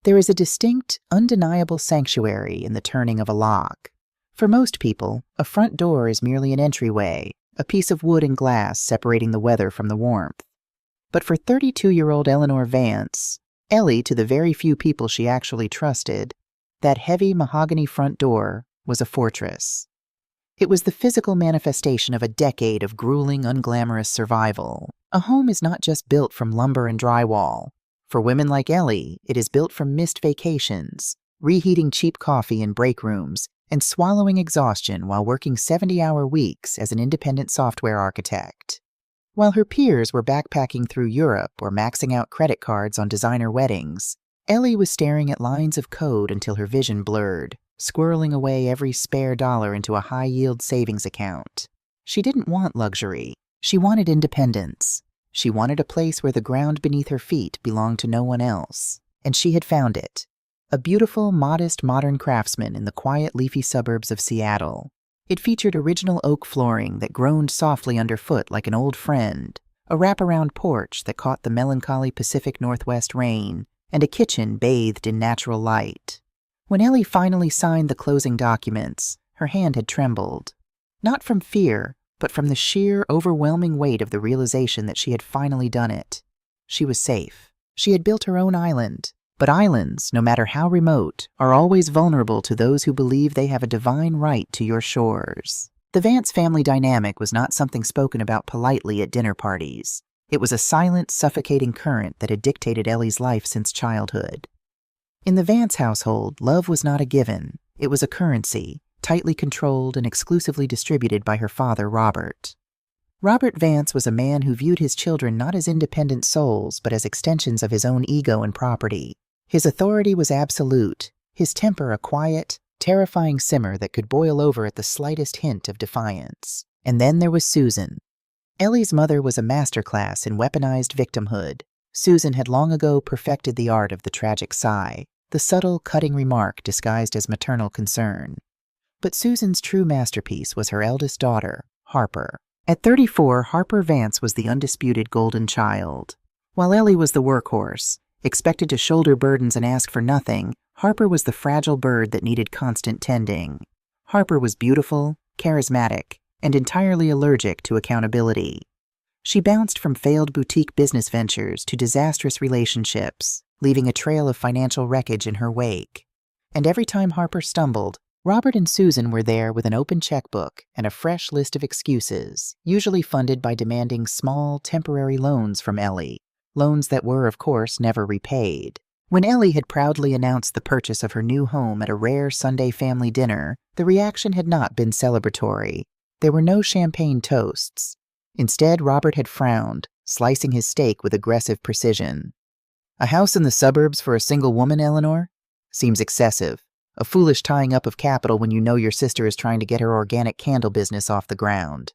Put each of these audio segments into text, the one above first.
There is a distinct, undeniable sanctuary in the turning of a lock. For most people, a front door is merely an entryway, a piece of wood and glass separating the weather from the warmth. But for 32-year-old Eleanor Vance, Ellie to the very few people she actually trusted, that heavy mahogany front door was a fortress. It was the physical manifestation of a decade of grueling, unglamorous survival. A home is not just built from lumber and drywall. For women like Ellie, it is built from missed vacations, reheating cheap coffee in break rooms, and swallowing exhaustion while working 70-hour weeks as an independent software architect. While her peers were backpacking through Europe or maxing out credit cards on designer weddings, Ellie was staring at lines of code until her vision blurred, squirreling away every spare dollar into a high-yield savings account. She didn't want luxury. She wanted independence. She wanted a place where the ground beneath her feet belonged to no one else. And she had found it. A beautiful, modest, modern craftsman in the quiet, leafy suburbs of Seattle. It featured original oak flooring that groaned softly underfoot like an old friend, a wraparound porch that caught the melancholy Pacific Northwest rain, and a kitchen bathed in natural light. When Ellie finally signed the closing documents, her hand had trembled. Not from fear, but from the sheer, overwhelming weight of the realization that she had finally done it. She was safe. She had built her own island. But islands, no matter how remote, are always vulnerable to those who believe they have a divine right to your shores. The Vance family dynamic was not something spoken about politely at dinner parties. It was a silent, suffocating current that had dictated Ellie's life since childhood. In the Vance household, love was not a given. It was a currency, tightly controlled and exclusively distributed by her father, Robert. Robert Vance was a man who viewed his children not as independent souls, but as extensions of his own ego and property. His authority was absolute, his temper a quiet, terrifying simmer that could boil over at the slightest hint of defiance. And then there was Susan. Ellie's mother was a masterclass in weaponized victimhood. Susan had long ago perfected the art of the tragic sigh, the subtle, cutting remark disguised as maternal concern. But Susan's true masterpiece was her eldest daughter, Harper. At 34, Harper Vance was the undisputed golden child. While Ellie was the workhorse, expected to shoulder burdens and ask for nothing, Harper was the fragile bird that needed constant tending. Harper was beautiful, charismatic, and entirely allergic to accountability. She bounced from failed boutique business ventures to disastrous relationships, leaving a trail of financial wreckage in her wake. And every time Harper stumbled, Robert and Susan were there with an open checkbook and a fresh list of excuses, usually funded by demanding small, temporary loans from Ellie. Loans that were, of course, never repaid. When Ellie had proudly announced the purchase of her new home at a rare Sunday family dinner, the reaction had not been celebratory. There were no champagne toasts. Instead, Robert had frowned, slicing his steak with aggressive precision. "A house in the suburbs for a single woman, Eleanor? Seems excessive. A foolish tying up of capital when you know your sister is trying to get her organic candle business off the ground."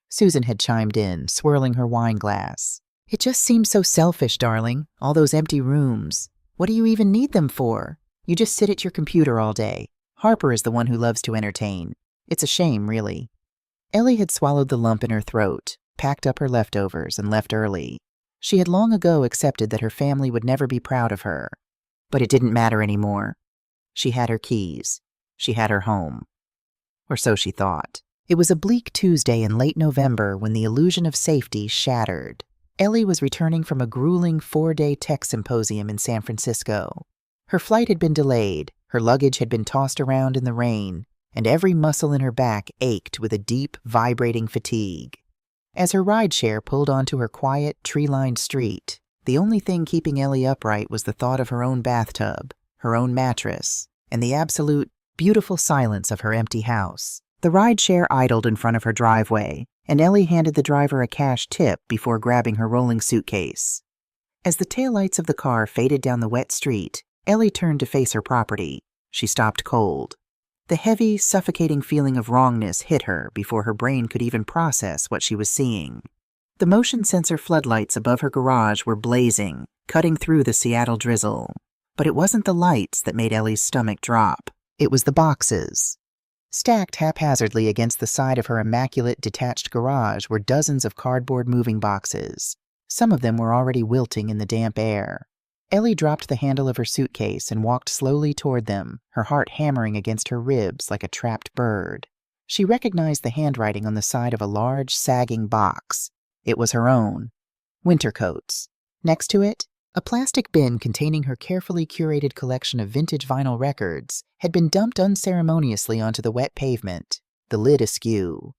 Susan had chimed in, swirling her wine glass. "It just seems so selfish, darling, all those empty rooms. What do you even need them for? You just sit at your computer all day. Harper is the one who loves to entertain. It's a shame, really." Ellie had swallowed the lump in her throat, packed up her leftovers, and left early. She had long ago accepted that her family would never be proud of her. But it didn't matter anymore. She had her keys. She had her home. Or so she thought. It was a bleak Tuesday in late November when the illusion of safety shattered. Ellie was returning from a grueling 4-day tech symposium in San Francisco. Her flight had been delayed, her luggage had been tossed around in the rain, and every muscle in her back ached with a deep, vibrating fatigue. As her rideshare pulled onto her quiet, tree-lined street, the only thing keeping Ellie upright was the thought of her own bathtub, her own mattress, and the absolute, beautiful silence of her empty house. The rideshare idled in front of her driveway, and Ellie handed the driver a cash tip before grabbing her rolling suitcase. As the taillights of the car faded down the wet street, Ellie turned to face her property. She stopped cold. The heavy, suffocating feeling of wrongness hit her before her brain could even process what she was seeing. The motion sensor floodlights above her garage were blazing, cutting through the Seattle drizzle. But it wasn't the lights that made Ellie's stomach drop. It was the boxes. Stacked haphazardly against the side of her immaculate, detached garage were dozens of cardboard moving boxes. Some of them were already wilting in the damp air. Ellie dropped the handle of her suitcase and walked slowly toward them, her heart hammering against her ribs like a trapped bird. She recognized the handwriting on the side of a large, sagging box. It was her own. Winter coats. Next to it, a plastic bin containing her carefully curated collection of vintage vinyl records had been dumped unceremoniously onto the wet pavement, the lid askew.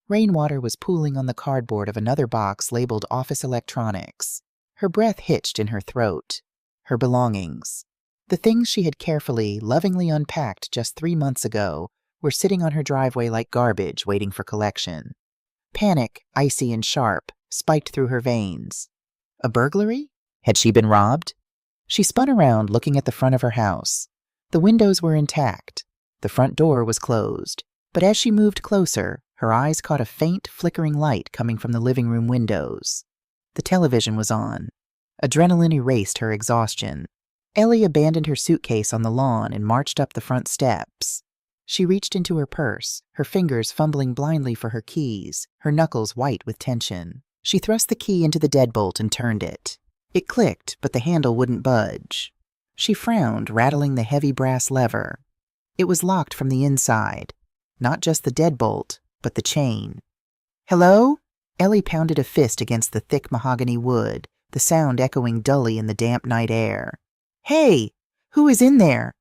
Rainwater was pooling on the cardboard of another box labeled Office Electronics. Her breath hitched in her throat. Her belongings. The things she had carefully, lovingly unpacked just 3 months ago were sitting on her driveway like garbage waiting for collection. Panic, icy and sharp, spiked through her veins. A burglary? Had she been robbed? She spun around, looking at the front of her house. The windows were intact. The front door was closed. But as she moved closer, her eyes caught a faint, flickering light coming from the living room windows. The television was on. Adrenaline erased her exhaustion. Ellie abandoned her suitcase on the lawn and marched up the front steps. She reached into her purse, her fingers fumbling blindly for her keys, her knuckles white with tension. She thrust the key into the deadbolt and turned it. It clicked, but the handle wouldn't budge. She frowned, rattling the heavy brass lever. It was locked from the inside. Not just the deadbolt, but the chain. "Hello?" Ellie pounded a fist against the thick mahogany wood, the sound echoing dully in the damp night air. "Hey! Who is in there?"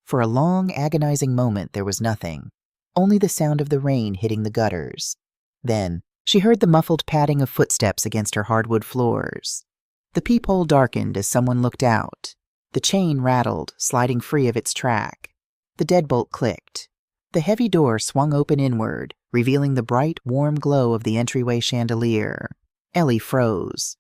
For a long, agonizing moment there was nothing, only the sound of the rain hitting the gutters. Then she heard the muffled padding of footsteps against her hardwood floors. The peephole darkened as someone looked out. The chain rattled, sliding free of its track. The deadbolt clicked. The heavy door swung open inward, revealing the bright, warm glow of the entryway chandelier. Ellie froze.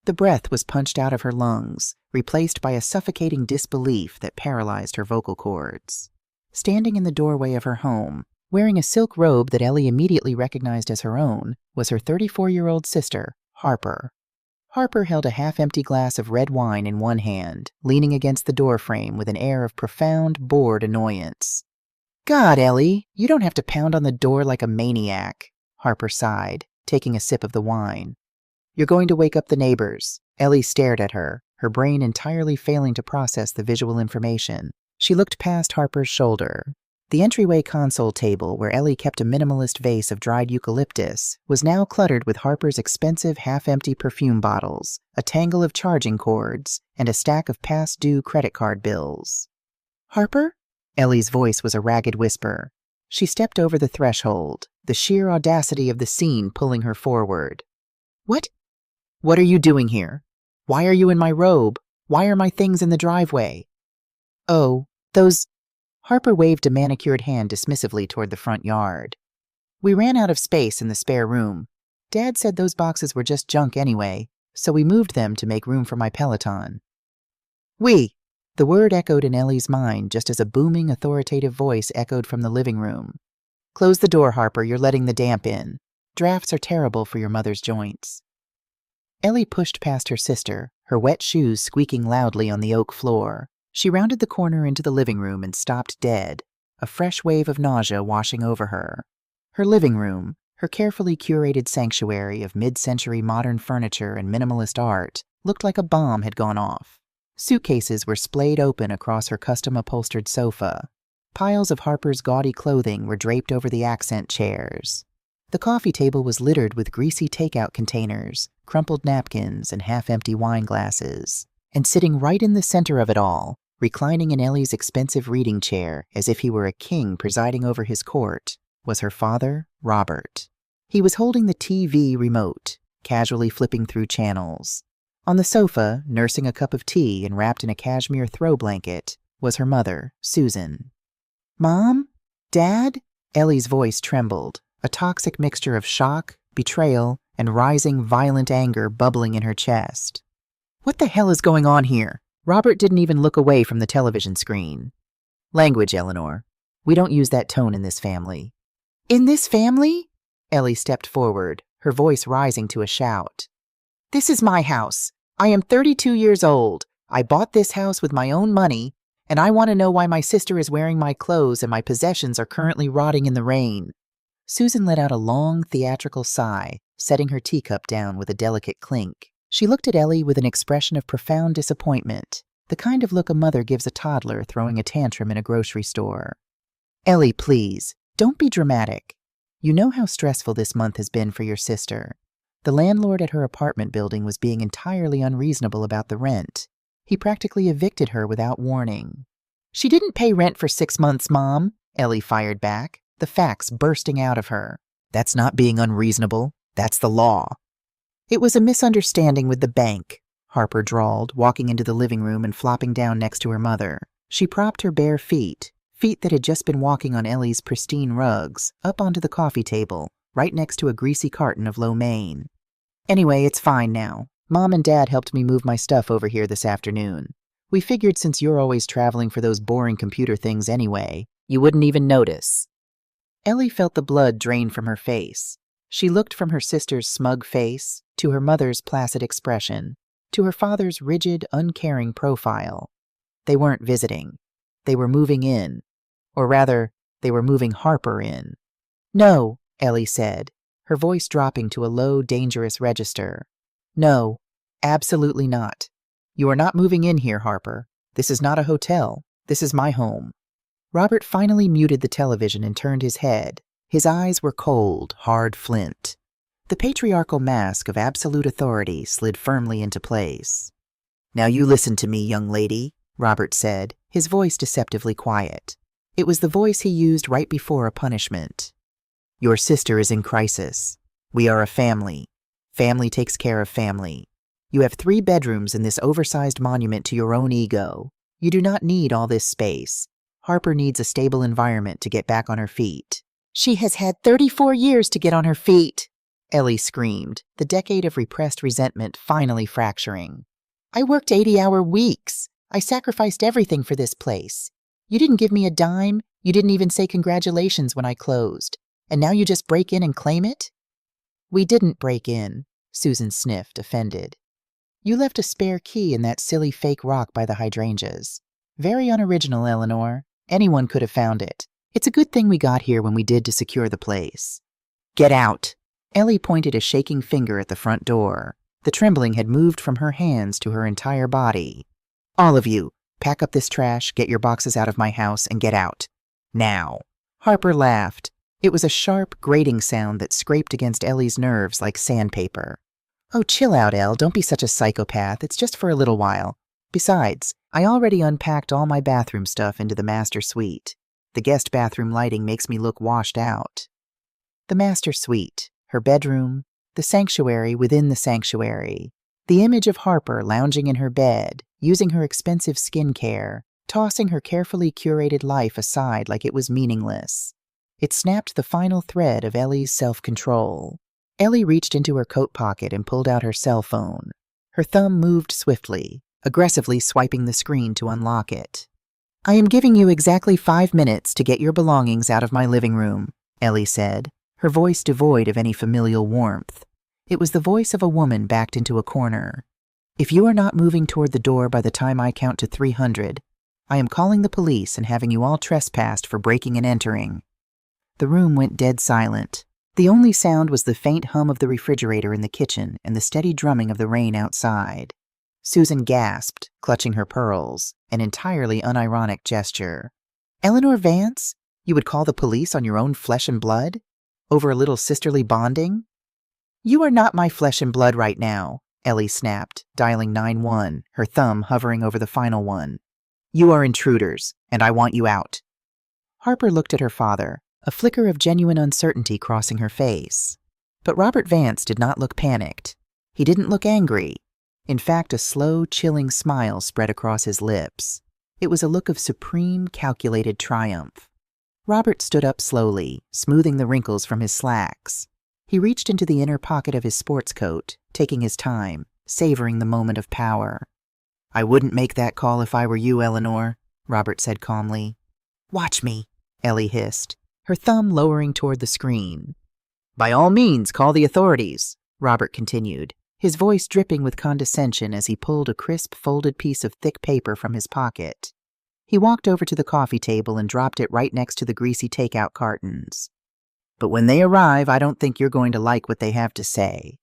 The breath was punched out of her lungs, replaced by a suffocating disbelief that paralyzed her vocal cords. Standing in the doorway of her home, wearing a silk robe that Ellie immediately recognized as her own, was her 34-year-old sister, Harper. Harper held a half-empty glass of red wine in one hand, leaning against the doorframe with an air of profound, bored annoyance. "God, Ellie, you don't have to pound on the door like a maniac," Harper sighed, taking a sip of the wine. "You're going to wake up the neighbors." Ellie stared at her, her brain entirely failing to process the visual information. She looked past Harper's shoulder. The entryway console table, where Ellie kept a minimalist vase of dried eucalyptus, was now cluttered with Harper's expensive half-empty perfume bottles, a tangle of charging cords, and a stack of past-due credit card bills. "Harper?" Ellie's voice was a ragged whisper. She stepped over the threshold, the sheer audacity of the scene pulling her forward. What are you doing here? Why are you in my robe? Why are my things in the driveway?" "Oh, those—" Harper waved a manicured hand dismissively toward the front yard. "We ran out of space in the spare room. Dad said those boxes were just junk anyway, so we moved them to make room for my Peloton." "We!" The word echoed in Ellie's mind just as a booming, authoritative voice echoed from the living room. "Close the door, Harper, you're letting the damp in. Drafts are terrible for your mother's joints." Ellie pushed past her sister, her wet shoes squeaking loudly on the oak floor. She rounded the corner into the living room and stopped dead, a fresh wave of nausea washing over her. Her living room, her carefully curated sanctuary of mid-century modern furniture and minimalist art, looked like a bomb had gone off. Suitcases were splayed open across her custom-upholstered sofa. Piles of Harper's gaudy clothing were draped over the accent chairs. The coffee table was littered with greasy takeout containers, crumpled napkins, and half-empty wine glasses. And sitting right in the center of it all, reclining in Ellie's expensive reading chair as if he were a king presiding over his court, was her father, Robert. He was holding the TV remote, casually flipping through channels. On the sofa, nursing a cup of tea and wrapped in a cashmere throw blanket, was her mother, Susan. "Mom? Dad?" Ellie's voice trembled, a toxic mixture of shock, betrayal, and rising, violent anger bubbling in her chest. "What the hell is going on here?" Robert didn't even look away from the television screen. "Language, Eleanor. We don't use that tone in this family." "In this family?" Ellie stepped forward, her voice rising to a shout. "This is my house. I am 32 years old. I bought this house with my own money, and I want to know why my sister is wearing my clothes and my possessions are currently rotting in the rain." Susan let out a long, theatrical sigh, setting her teacup down with a delicate clink. She looked at Ellie with an expression of profound disappointment, the kind of look a mother gives a toddler throwing a tantrum in a grocery store. "Ellie, please, don't be dramatic. You know how stressful this month has been for your sister. The landlord at her apartment building was being entirely unreasonable about the rent. He practically evicted her without warning." "She didn't pay rent for 6 months, Mom," Ellie fired back, the facts bursting out of her. "That's not being unreasonable. That's the law." "It was a misunderstanding with the bank," Harper drawled, walking into the living room and flopping down next to her mother. She propped her bare feet that had just been walking on Ellie's pristine rugs, up onto the coffee table, right next to a greasy carton of lo mein. "Anyway, it's fine now. Mom and Dad helped me move my stuff over here this afternoon. We figured since you're always traveling for those boring computer things anyway, you wouldn't even notice." Ellie felt the blood drain from her face. She looked from her sister's smug face to her mother's placid expression, to her father's rigid, uncaring profile. They weren't visiting. They were moving in. Or rather, they were moving Harper in. "No," Ellie said, her voice dropping to a low, dangerous register. "No, absolutely not. You are not moving in here, Harper. This is not a hotel. This is my home." Robert finally muted the television and turned his head. His eyes were cold, hard flint. The patriarchal mask of absolute authority slid firmly into place. "Now you listen to me, young lady," Robert said, his voice deceptively quiet. It was the voice he used right before a punishment. "Your sister is in crisis. We are a family. Family takes care of family. You have 3 bedrooms in this oversized monument to your own ego. You do not need all this space. Harper needs a stable environment to get back on her feet." "She has had 34 years to get on her feet," Ellie screamed, the decade of repressed resentment finally fracturing. "I worked 80-hour weeks. I sacrificed everything for this place. You didn't give me a dime. You didn't even say congratulations when I closed. And now you just break in and claim it?" "We didn't break in," Susan sniffed, offended. "You left a spare key in that silly fake rock by the hydrangeas. Very unoriginal, Eleanor. Anyone could have found it. It's a good thing we got here when we did to secure the place." "Get out!" Ellie pointed a shaking finger at the front door. The trembling had moved from her hands to her entire body. "All of you, pack up this trash, get your boxes out of my house, and get out. Now." Harper laughed. It was a sharp, grating sound that scraped against Ellie's nerves like sandpaper. "Oh, chill out, Elle. Don't be such a psychopath. It's just for a little while. Besides, I already unpacked all my bathroom stuff into the master suite. The guest bathroom lighting makes me look washed out." The master suite, her bedroom, the sanctuary within the sanctuary, the image of Harper lounging in her bed, using her expensive skincare, tossing her carefully curated life aside like it was meaningless. It snapped the final thread of Ellie's self-control. Ellie reached into her coat pocket and pulled out her cell phone. Her thumb moved swiftly, aggressively swiping the screen to unlock it. "I am giving you exactly 5 minutes to get your belongings out of my living room," Ellie said, her voice devoid of any familial warmth. It was the voice of a woman backed into a corner. "If you are not moving toward the door by the time I count to 300, I am calling the police and having you all trespassed for breaking and entering." The room went dead silent. The only sound was the faint hum of the refrigerator in the kitchen and the steady drumming of the rain outside. Susan gasped, clutching her pearls, an entirely unironic gesture. "Eleanor Vance? You would call the police on your own flesh and blood? Over a little sisterly bonding?" "You are not my flesh and blood right now," Ellie snapped, dialing 911, her thumb hovering over the final one. "You are intruders, and I want you out." Harper looked at her father, a flicker of genuine uncertainty crossing her face. But Robert Vance did not look panicked. He didn't look angry. In fact, a slow, chilling smile spread across his lips. It was a look of supreme, calculated triumph. Robert stood up slowly, smoothing the wrinkles from his slacks. He reached into the inner pocket of his sports coat, taking his time, savoring the moment of power. "I wouldn't make that call if I were you, Eleanor," Robert said calmly. "Watch me," Ellie hissed, her thumb lowering toward the screen. "By all means, call the authorities," Robert continued, his voice dripping with condescension as he pulled a crisp, folded piece of thick paper from his pocket. He walked over to the coffee table and dropped it right next to the greasy takeout cartons. "But when they arrive, I don't think you're going to like what they have to say."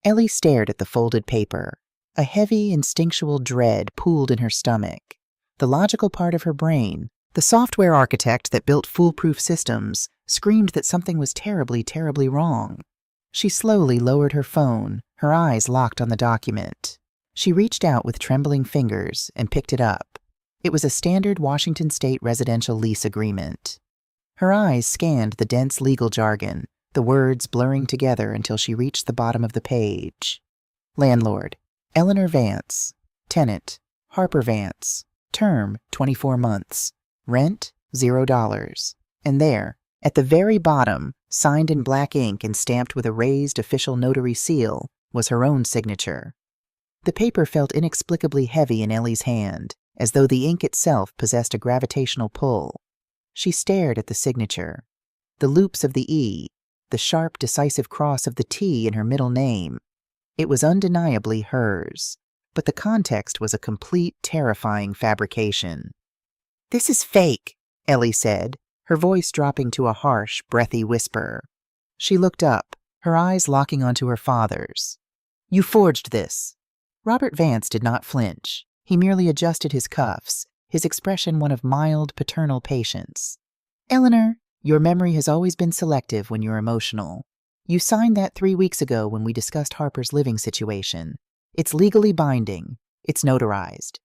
Ellie stared at the folded paper. A heavy, instinctual dread pooled in her stomach. The logical part of her brain, the software architect that built foolproof systems, screamed that something was terribly, terribly wrong. She slowly lowered her phone, her eyes locked on the document. She reached out with trembling fingers and picked it up. It was a standard Washington State residential lease agreement. Her eyes scanned the dense legal jargon, the words blurring together until she reached the bottom of the page. Landlord, Eleanor Vance. Tenant, Harper Vance. Term, 24 months. Rent, $0. And there, at the very bottom, signed in black ink and stamped with a raised official notary seal, was her own signature. The paper felt inexplicably heavy in Ellie's hand, as though the ink itself possessed a gravitational pull. She stared at the signature. The loops of the E, the sharp, decisive cross of the T in her middle name. It was undeniably hers, but the context was a complete, terrifying fabrication. "This is fake," Ellie said, her voice dropping to a harsh, breathy whisper. She looked up, her eyes locking onto her father's. "You forged this." Robert Vance did not flinch. He merely adjusted his cuffs, his expression one of mild, paternal patience. "Eleanor, your memory has always been selective when you're emotional. You signed that 3 weeks ago when we discussed Harper's living situation. It's legally binding. It's notarized."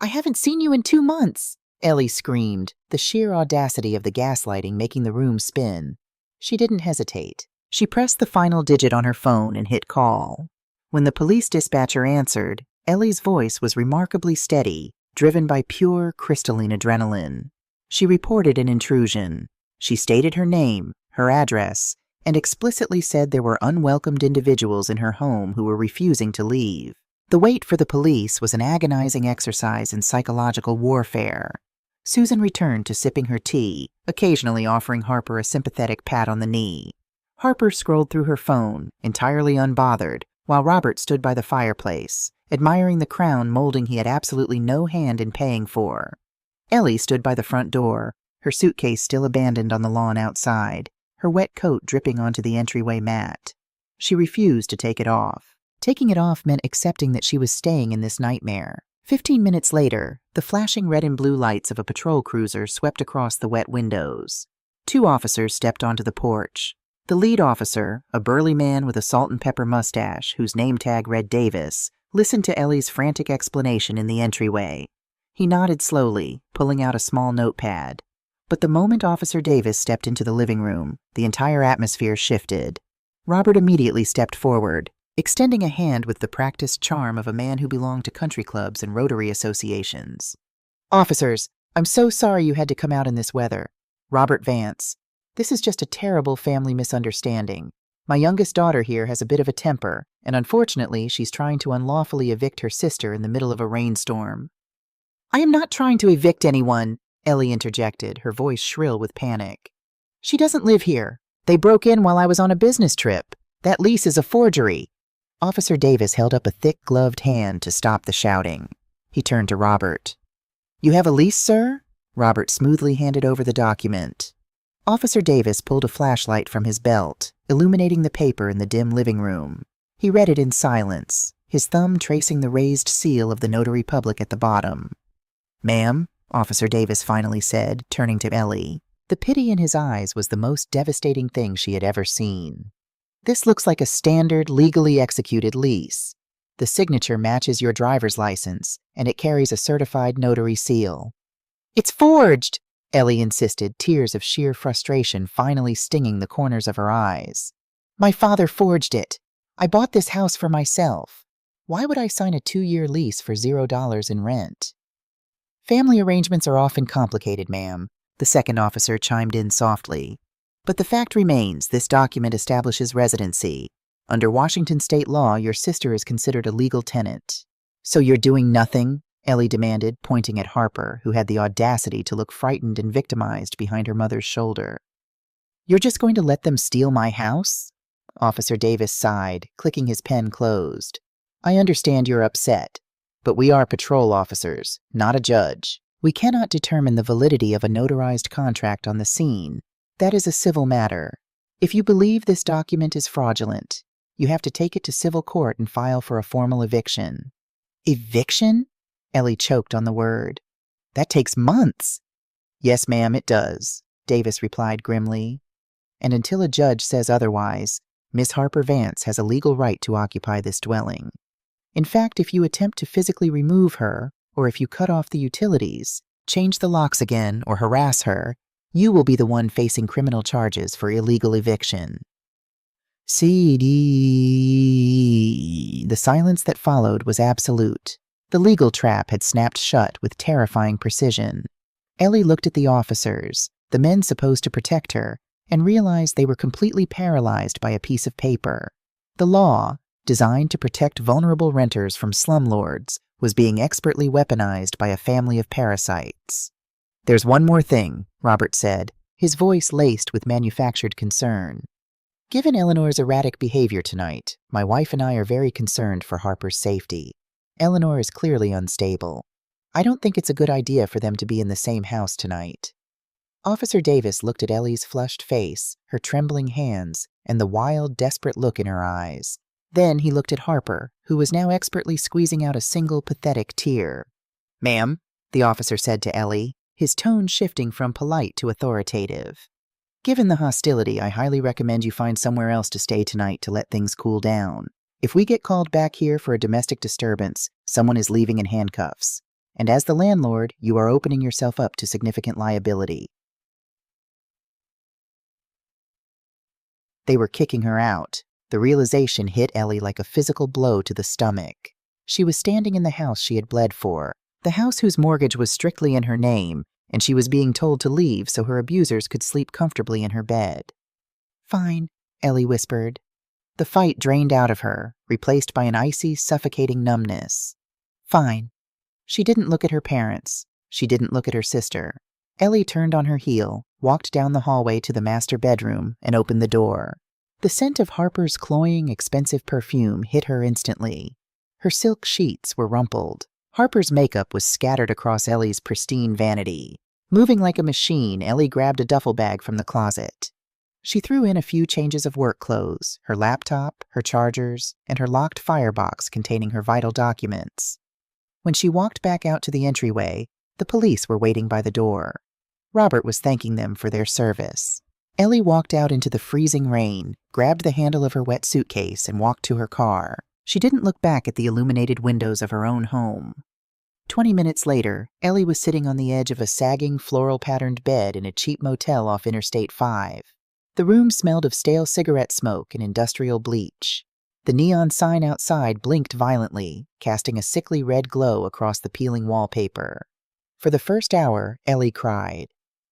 "I haven't seen you in 2 months," Ellie screamed, the sheer audacity of the gaslighting making the room spin. She didn't hesitate. She pressed the final digit on her phone and hit call. When the police dispatcher answered, Ellie's voice was remarkably steady, driven by pure, crystalline adrenaline. She reported an intrusion. She stated her name, her address, and explicitly said there were unwelcomed individuals in her home who were refusing to leave. The wait for the police was an agonizing exercise in psychological warfare. Susan returned to sipping her tea, occasionally offering Harper a sympathetic pat on the knee. Harper scrolled through her phone, entirely unbothered, while Robert stood by the fireplace, admiring the crown molding he had absolutely no hand in paying for. Ellie stood by the front door, her suitcase still abandoned on the lawn outside, her wet coat dripping onto the entryway mat. She refused to take it off. Taking it off meant accepting that she was staying in this nightmare. 15 minutes later, the flashing red and blue lights of a patrol cruiser swept across the wet windows. 2 officers stepped onto the porch. The lead officer, a burly man with a salt and pepper mustache whose name tag read Davis, listened to Ellie's frantic explanation in the entryway. He nodded slowly, pulling out a small notepad. But the moment Officer Davis stepped into the living room, the entire atmosphere shifted. Robert immediately stepped forward, extending a hand with the practiced charm of a man who belonged to country clubs and Rotary associations. "Officers, I'm so sorry you had to come out in this weather. Robert Vance. This is just a terrible family misunderstanding. My youngest daughter here has a bit of a temper, and unfortunately she's trying to unlawfully evict her sister in the middle of a rainstorm." "I am not trying to evict anyone," Ellie interjected, her voice shrill with panic. "She doesn't live here. They broke in while I was on a business trip. That lease is a forgery." Officer Davis held up a thick, gloved hand to stop the shouting. He turned to Robert. "You have a lease, sir?" Robert smoothly handed over the document. Officer Davis pulled a flashlight from his belt, illuminating the paper in the dim living room. He read it in silence, his thumb tracing the raised seal of the notary public at the bottom. "Ma'am," Officer Davis finally said, turning to Ellie. The pity in his eyes was the most devastating thing she had ever seen. "This looks like a standard, legally executed lease. The signature matches your driver's license, and it carries a certified notary seal." "It's forged!" Ellie insisted, tears of sheer frustration finally stinging the corners of her eyes. "My father forged it. I bought this house for myself. Why would I sign a 2-year lease for $0 in rent?" "Family arrangements are often complicated, ma'am," the second officer chimed in softly. "But the fact remains this document establishes residency. Under Washington state law, your sister is considered a legal tenant." "So you're doing nothing?" Ellie demanded, pointing at Harper, who had the audacity to look frightened and victimized behind her mother's shoulder. "You're just going to let them steal my house?" Officer Davis sighed, clicking his pen closed. "I understand you're upset, but we are patrol officers, not a judge. We cannot determine the validity of a notarized contract on the scene. That is a civil matter. If you believe this document is fraudulent, You have to take it to civil court and file for a formal eviction. Eviction? Ellie choked on the word. That takes months. Yes, ma'am, it does, Davis replied grimly. And until a judge says otherwise, Miss Harper Vance has a legal right to occupy this dwelling. In fact, if you attempt to physically remove her, or if you cut off the utilities, change the locks again, or harass her, you will be the one facing criminal charges for illegal eviction. CD. The silence that followed was absolute. The legal trap had snapped shut with terrifying precision. Ellie looked at the officers, the men supposed to protect her, and realized they were completely paralyzed by a piece of paper. The law, designed to protect vulnerable renters from slumlords, was being expertly weaponized by a family of parasites. There's one more thing, Robert said, his voice laced with manufactured concern. Given Eleanor's erratic behavior tonight, my wife and I are very concerned for Harper's safety. Eleanor is clearly unstable. I don't think it's a good idea for them to be in the same house tonight. Officer Davis looked at Ellie's flushed face, her trembling hands, and the wild, desperate look in her eyes. Then he looked at Harper, who was now expertly squeezing out a single pathetic tear. Ma'am, the officer said to Ellie, his tone shifting from polite to authoritative. Given the hostility, I highly recommend you find somewhere else to stay tonight to let things cool down. If we get called back here for a domestic disturbance, someone is leaving in handcuffs. And as the landlord, you are opening yourself up to significant liability. They were kicking her out. The realization hit Ellie like a physical blow to the stomach. She was standing in the house she had bled for, the house whose mortgage was strictly in her name, and she was being told to leave so her abusers could sleep comfortably in her bed. Fine, Ellie whispered. The fight drained out of her, replaced by an icy, suffocating numbness. Fine. She didn't look at her parents. She didn't look at her sister. Ellie turned on her heel, walked down the hallway to the master bedroom, and opened the door. The scent of Harper's cloying, expensive perfume hit her instantly. Her silk sheets were rumpled. Harper's makeup was scattered across Ellie's pristine vanity. Moving like a machine, Ellie grabbed a duffel bag from the closet. She threw in a few changes of work clothes, her laptop, her chargers, and her locked firebox containing her vital documents. When she walked back out to the entryway, the police were waiting by the door. Robert was thanking them for their service. Ellie walked out into the freezing rain, grabbed the handle of her wet suitcase, and walked to her car. She didn't look back at the illuminated windows of her own home. 20 minutes later, Ellie was sitting on the edge of a sagging, floral-patterned bed in a cheap motel off Interstate 5. The room smelled of stale cigarette smoke and industrial bleach. The neon sign outside blinked violently, casting a sickly red glow across the peeling wallpaper. For the first hour, Ellie cried.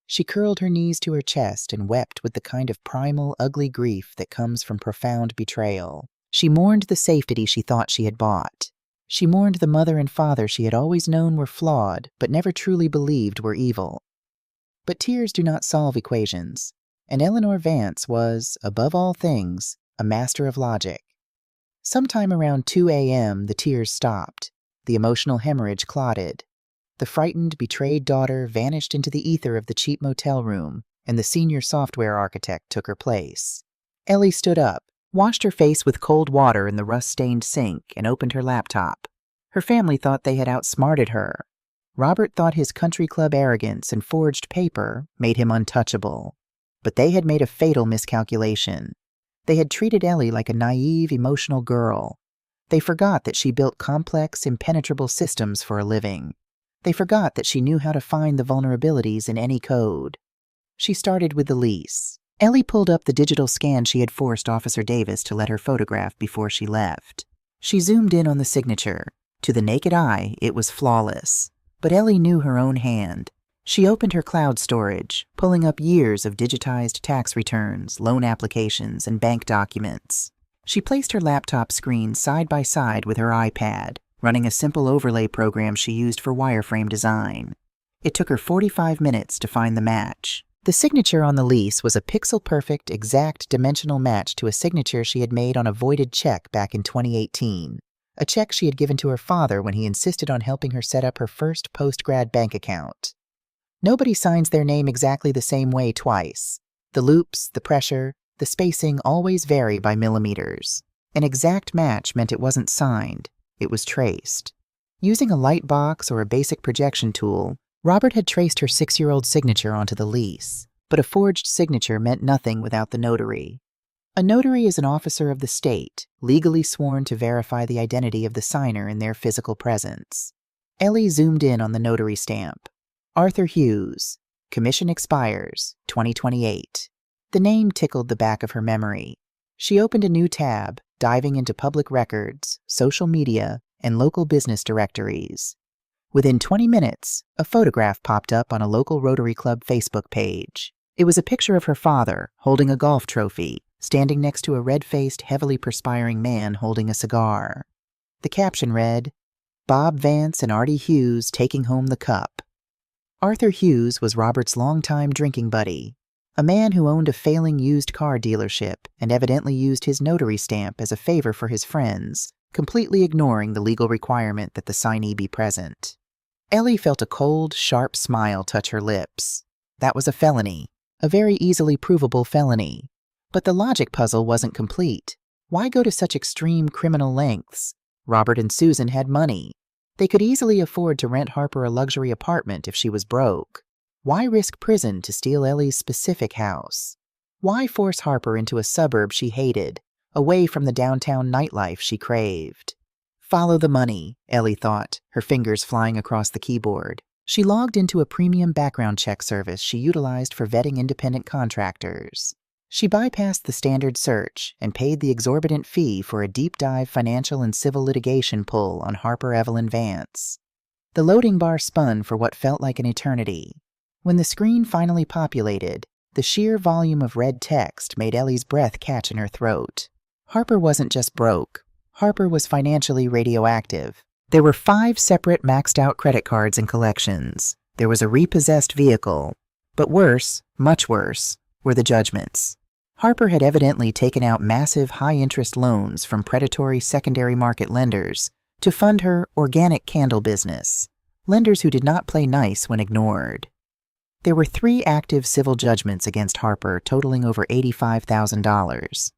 She curled her knees to her chest and wept with the kind of primal, ugly grief that comes from profound betrayal. She mourned the safety she thought she had bought. She mourned the mother and father she had always known were flawed, but never truly believed were evil. But tears do not solve equations, and Eleanor Vance was, above all things, a master of logic. Sometime around 2 a.m., the tears stopped. The emotional hemorrhage clotted. The frightened, betrayed daughter vanished into the ether of the cheap motel room, and the senior software architect took her place. Ellie stood up, washed her face with cold water in the rust-stained sink, and opened her laptop. Her family thought they had outsmarted her. Robert thought his country club arrogance and forged paper made him untouchable. But they had made a fatal miscalculation. They had treated Ellie like a naive, emotional girl. They forgot that she built complex, impenetrable systems for a living. They forgot that she knew how to find the vulnerabilities in any code. She started with the lease. Ellie pulled up the digital scan she had forced Officer Davis to let her photograph before she left. She zoomed in on the signature. To the naked eye, it was flawless. But Ellie knew her own hand. She opened her cloud storage, pulling up years of digitized tax returns, loan applications, and bank documents. She placed her laptop screen side by side with her iPad, running a simple overlay program she used for wireframe design. It took her 45 minutes to find the match. The signature on the lease was a pixel-perfect, exact dimensional match to a signature she had made on a voided check back in 2018, a check she had given to her father when he insisted on helping her set up her first post-grad bank account. Nobody signs their name exactly the same way twice. The loops, the pressure, the spacing always vary by millimeters. An exact match meant it wasn't signed, it was traced. Using a light box or a basic projection tool, Robert had traced her 6-year-old signature onto the lease, but a forged signature meant nothing without the notary. A notary is an officer of the state, legally sworn to verify the identity of the signer in their physical presence. Ellie zoomed in on the notary stamp. Arthur Hughes. Commission expires, 2028. The name tickled the back of her memory. She opened a new tab, diving into public records, social media, and local business directories. Within 20 minutes, a photograph popped up on a local Rotary Club Facebook page. It was a picture of her father, holding a golf trophy, standing next to a red-faced, heavily perspiring man holding a cigar. The caption read, "Bob Vance and Artie Hughes taking home the cup." Arthur Hughes was Robert's longtime drinking buddy, a man who owned a failing used car dealership and evidently used his notary stamp as a favor for his friends, completely ignoring the legal requirement that the signee be present. Ellie felt a cold, sharp smile touch her lips. That was a felony, a very easily provable felony. But the logic puzzle wasn't complete. Why go to such extreme criminal lengths? Robert and Susan had money. They could easily afford to rent Harper a luxury apartment if she was broke. Why risk prison to steal Ellie's specific house? Why force Harper into a suburb she hated, away from the downtown nightlife she craved? Follow the money, Ellie thought, her fingers flying across the keyboard. She logged into a premium background check service she utilized for vetting independent contractors. She bypassed the standard search and paid the exorbitant fee for a deep-dive financial and civil litigation pull on Harper Evelyn Vance. The loading bar spun for what felt like an eternity. When the screen finally populated, the sheer volume of red text made Ellie's breath catch in her throat. Harper wasn't just broke. Harper was financially radioactive. There were 5 separate maxed-out credit cards and collections. There was a repossessed vehicle. But worse, much worse, were the judgments. Harper had evidently taken out massive high-interest loans from predatory secondary market lenders to fund her organic candle business, lenders who did not play nice when ignored. There were 3 active civil judgments against Harper totaling over $85,000.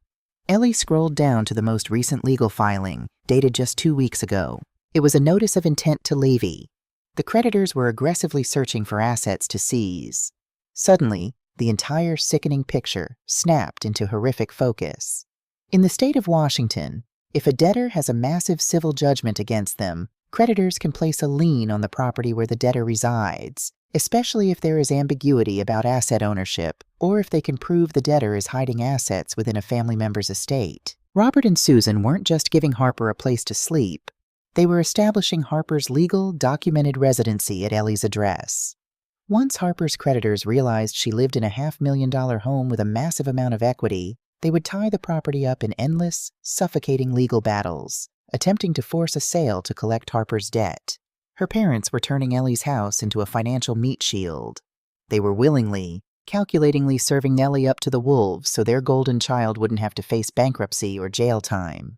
Ellie scrolled down to the most recent legal filing, dated just 2 weeks ago. It was a notice of intent to levy. The creditors were aggressively searching for assets to seize. Suddenly, the entire sickening picture snapped into horrific focus. In the state of Washington, if a debtor has a massive civil judgment against them, creditors can place a lien on the property where the debtor resides, especially if there is ambiguity about asset ownership or if they can prove the debtor is hiding assets within a family member's estate. Robert and Susan weren't just giving Harper a place to sleep. They were establishing Harper's legal, documented residency at Ellie's address. Once Harper's creditors realized she lived in a $500,000 home with a massive amount of equity, they would tie the property up in endless, suffocating legal battles, attempting to force a sale to collect Harper's debt. Her parents were turning Ellie's house into a financial meat shield. They were willingly, calculatingly serving Ellie up to the wolves so their golden child wouldn't have to face bankruptcy or jail time.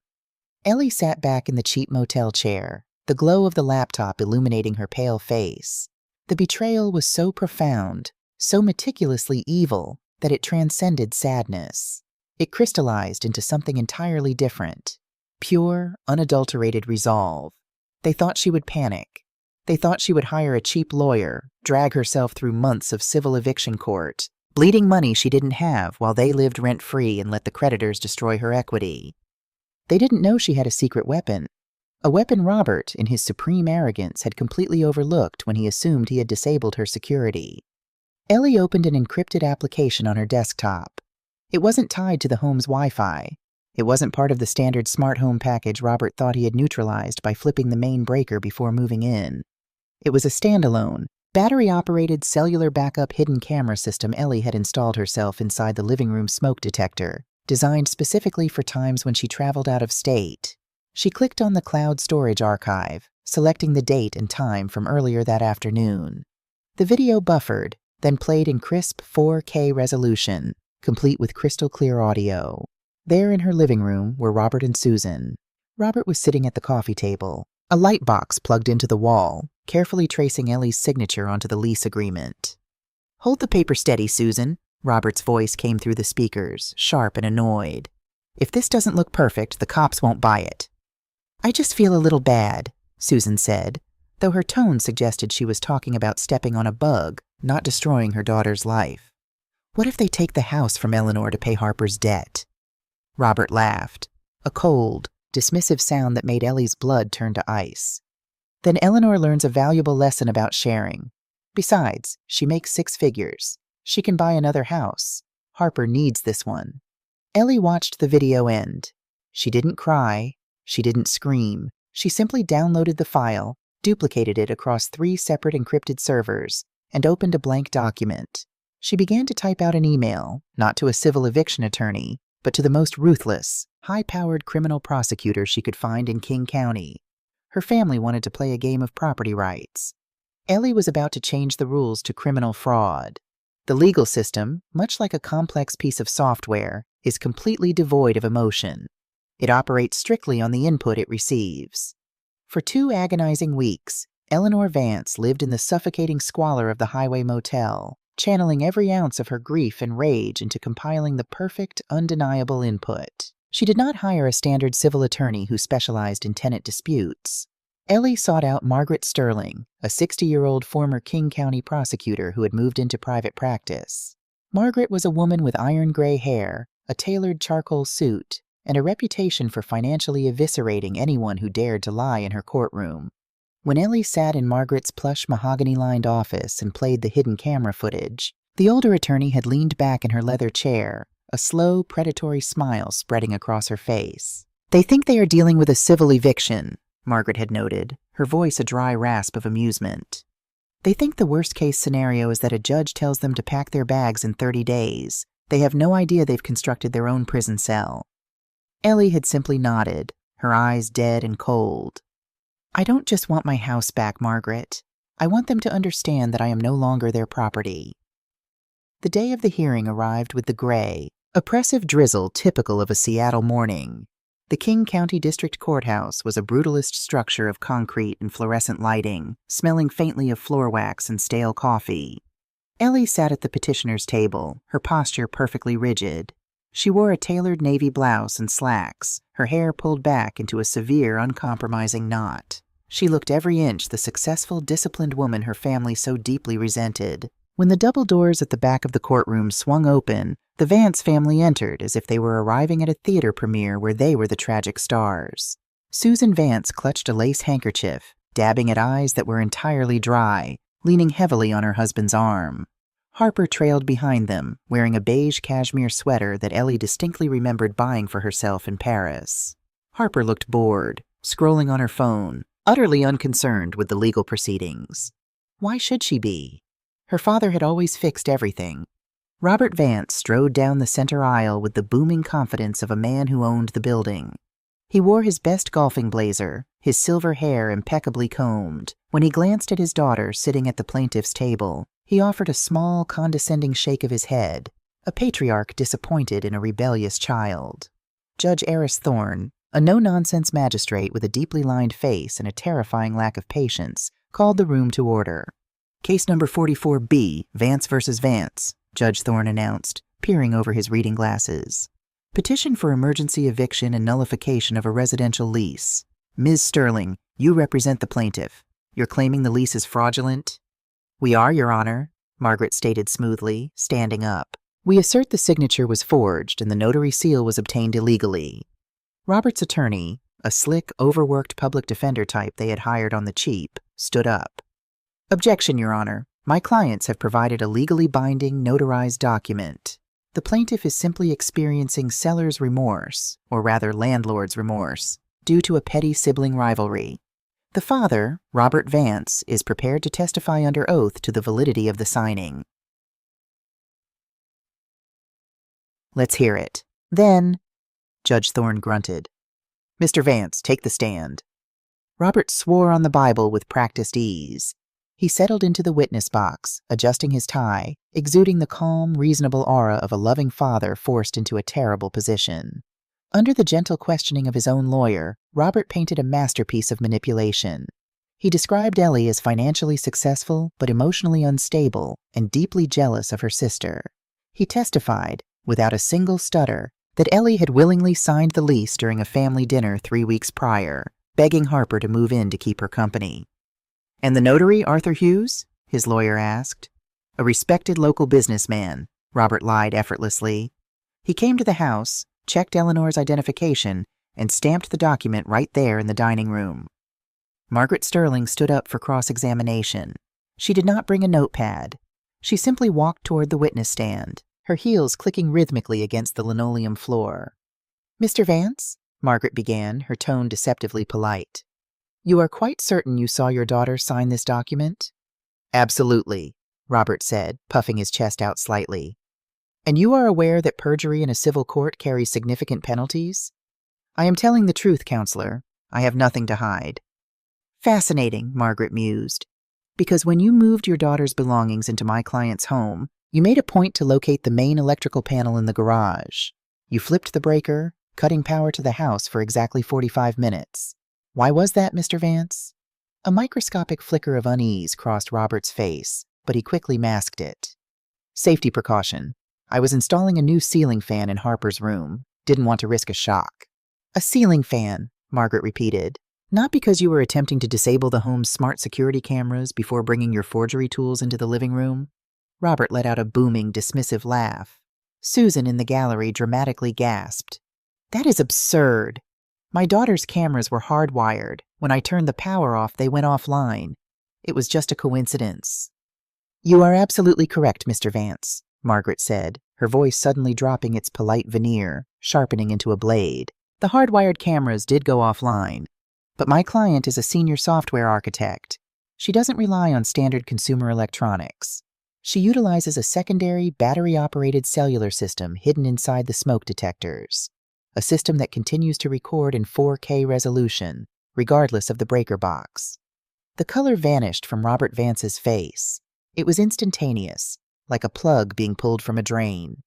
Ellie sat back in the cheap motel chair, the glow of the laptop illuminating her pale face. The betrayal was so profound, so meticulously evil, that it transcended sadness. It crystallized into something entirely different. Pure, unadulterated resolve. They thought she would panic. They thought she would hire a cheap lawyer, drag herself through months of civil eviction court, bleeding money she didn't have while they lived rent-free and let the creditors destroy her equity. They didn't know she had a secret weapon. A weapon Robert, in his supreme arrogance, had completely overlooked when he assumed he had disabled her security. Ellie opened an encrypted application on her desktop. It wasn't tied to the home's Wi-Fi. It wasn't part of the standard smart home package Robert thought he had neutralized by flipping the main breaker before moving in. It was a standalone, battery-operated cellular backup hidden camera system Ellie had installed herself inside the living room smoke detector, designed specifically for times when she traveled out of state. She clicked on the cloud storage archive, selecting the date and time from earlier that afternoon. The video buffered, then played in crisp 4K resolution, complete with crystal clear audio. There in her living room were Robert and Susan. Robert was sitting at the coffee table, a light box plugged into the wall, carefully tracing Ellie's signature onto the lease agreement. "Hold the paper steady, Susan," Robert's voice came through the speakers, sharp and annoyed. If this doesn't look perfect, the cops won't buy it. I just feel a little bad, Susan said, though her tone suggested she was talking about stepping on a bug, not destroying her daughter's life. What if they take the house from Eleanor to pay Harper's debt? Robert laughed, a cold, dismissive sound that made Ellie's blood turn to ice. Then Eleanor learns a valuable lesson about sharing. Besides, she makes 6 figures. She can buy another house. Harper needs this one. Ellie watched the video end. She didn't cry. She didn't scream. She simply downloaded the file, duplicated it across 3 separate encrypted servers, and opened a blank document. She began to type out an email, not to a civil eviction attorney, but to the most ruthless, high-powered criminal prosecutor she could find in King County. Her family wanted to play a game of property rights. Ellie was about to change the rules to criminal fraud. The legal system, much like a complex piece of software, is completely devoid of emotion. It operates strictly on the input it receives. For 2 agonizing weeks, Eleanor Vance lived in the suffocating squalor of the highway motel, channeling every ounce of her grief and rage into compiling the perfect, undeniable input. She did not hire a standard civil attorney who specialized in tenant disputes. Ellie sought out Margaret Sterling, a 60-year-old former King County prosecutor who had moved into private practice. Margaret was a woman with iron gray hair, a tailored charcoal suit, and a reputation for financially eviscerating anyone who dared to lie in her courtroom. When Ellie sat in Margaret's plush mahogany-lined office and played the hidden camera footage, the older attorney had leaned back in her leather chair, a slow, predatory smile spreading across her face. "They think they are dealing with a civil eviction," Margaret had noted, her voice a dry rasp of amusement. "They think the worst-case scenario is that a judge tells them to pack their bags in 30 days. They have no idea they've constructed their own prison cell." Ellie had simply nodded, her eyes dead and cold. "I don't just want my house back, Margaret. I want them to understand that I am no longer their property." The day of the hearing arrived with the gray, oppressive drizzle typical of a Seattle morning. The King County District Courthouse was a brutalist structure of concrete and fluorescent lighting, smelling faintly of floor wax and stale coffee. Ellie sat at the petitioner's table, her posture perfectly rigid. She wore a tailored navy blouse and slacks, her hair pulled back into a severe, uncompromising knot. She looked every inch the successful, disciplined woman her family so deeply resented. When the double doors at the back of the courtroom swung open, the Vance family entered as if they were arriving at a theater premiere where they were the tragic stars. Susan Vance clutched a lace handkerchief, dabbing at eyes that were entirely dry, leaning heavily on her husband's arm. Harper trailed behind them, wearing a beige cashmere sweater that Ellie distinctly remembered buying for herself in Paris. Harper looked bored, scrolling on her phone, utterly unconcerned with the legal proceedings. Why should she be? Her father had always fixed everything. Robert Vance strode down the center aisle with the booming confidence of a man who owned the building. He wore his best golfing blazer, his silver hair impeccably combed. When he glanced at his daughter sitting at the plaintiff's table, he offered a small, condescending shake of his head, a patriarch disappointed in a rebellious child. Judge Eris Thorne, a no-nonsense magistrate with a deeply lined face and a terrifying lack of patience, called the room to order. "Case number 44B, Vance versus Vance," Judge Thorne announced, peering over his reading glasses. "Petition for emergency eviction and nullification of a residential lease. Ms. Sterling, you represent the plaintiff. You're claiming the lease is fraudulent?" "We are, Your Honor," Margaret stated smoothly, standing up. "We assert the signature was forged and the notary seal was obtained illegally." Robert's attorney, a slick, overworked public defender type they had hired on the cheap, stood up. "Objection, Your Honor. My clients have provided a legally binding, notarized document. The plaintiff is simply experiencing seller's remorse, or rather landlord's remorse, due to a petty sibling rivalry. The father, Robert Vance, is prepared to testify under oath to the validity of the signing." "Let's hear it. Then," Judge Thorne grunted. "Mr. Vance, take the stand." Robert swore on the Bible with practiced ease. He settled into the witness box, adjusting his tie, exuding the calm, reasonable aura of a loving father forced into a terrible position. Under the gentle questioning of his own lawyer, Robert painted a masterpiece of manipulation. He described Ellie as financially successful but emotionally unstable and deeply jealous of her sister. He testified, without a single stutter, that Ellie had willingly signed the lease during a family dinner 3 weeks prior, begging Harper to move in to keep her company. "And the notary, Arthur Hughes?" his lawyer asked. "A respected local businessman," Robert lied effortlessly. "He came to the house, checked Eleanor's identification, and stamped the document right there in the dining room." Margaret Sterling stood up for cross-examination. She did not bring a notepad. She simply walked toward the witness stand, her heels clicking rhythmically against the linoleum floor. "Mr. Vance," Margaret began, her tone deceptively polite, "you are quite certain you saw your daughter sign this document?" "Absolutely," Robert said, puffing his chest out slightly. "And you are aware that perjury in a civil court carries significant penalties?" "I am telling the truth, counselor. I have nothing to hide." "Fascinating," Margaret mused. "Because when you moved your daughter's belongings into my client's home, you made a point to locate the main electrical panel in the garage. You flipped the breaker, cutting power to the house for exactly 45 minutes. Why was that, Mr. Vance?" A microscopic flicker of unease crossed Robert's face, but he quickly masked it. "Safety precaution. I was installing a new ceiling fan in Harper's room. Didn't want to risk a shock." "A ceiling fan," Margaret repeated. "Not because you were attempting to disable the home's smart security cameras before bringing your forgery tools into the living room?" Robert let out a booming, dismissive laugh. Susan in the gallery dramatically gasped. "That is absurd. My daughter's cameras were hardwired. When I turned the power off, they went offline. It was just a coincidence." "You are absolutely correct, Mr. Vance," Margaret said, her voice suddenly dropping its polite veneer, sharpening into a blade. "The hardwired cameras did go offline. But my client is a senior software architect. She doesn't rely on standard consumer electronics. She utilizes a secondary, battery-operated cellular system hidden inside the smoke detectors. A system that continues to record in 4K resolution, regardless of the breaker box." The color vanished from Robert Vance's face. It was instantaneous, like a plug being pulled from a drain.